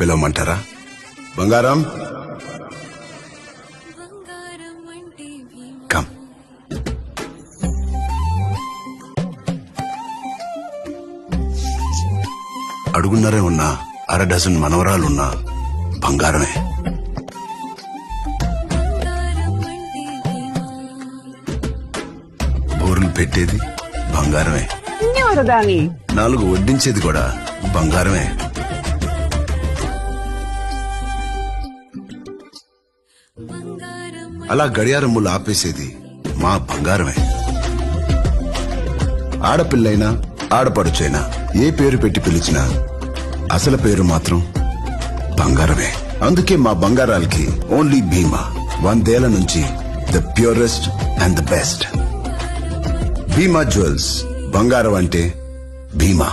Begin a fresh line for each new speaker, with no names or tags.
పిలవమంటారా? బంగారం, కమ్. అడుగున్నరే ఉన్నా 1/2 డజన్ మనవరాలున్నా బంగారమే. బోర్లు పెట్టేది బంగారమే, 4 వడ్డించేది కూడా బంగారమే. అలా గడియారం ముళ్ళు ఆపేసేది మా బంగారమే. ఆడపిల్లైనా ఆడపడుచైనా ఏ పేరు పెట్టి పిలిచినా అసలు పేరు మాత్రం బంగారమే. అందుకే మా బంగారాలకి ఓన్లీ భీమా. 100 ఏళ్ల నుంచి the purest and the best. Bhima jewels. బంగారం అంటే భీమా.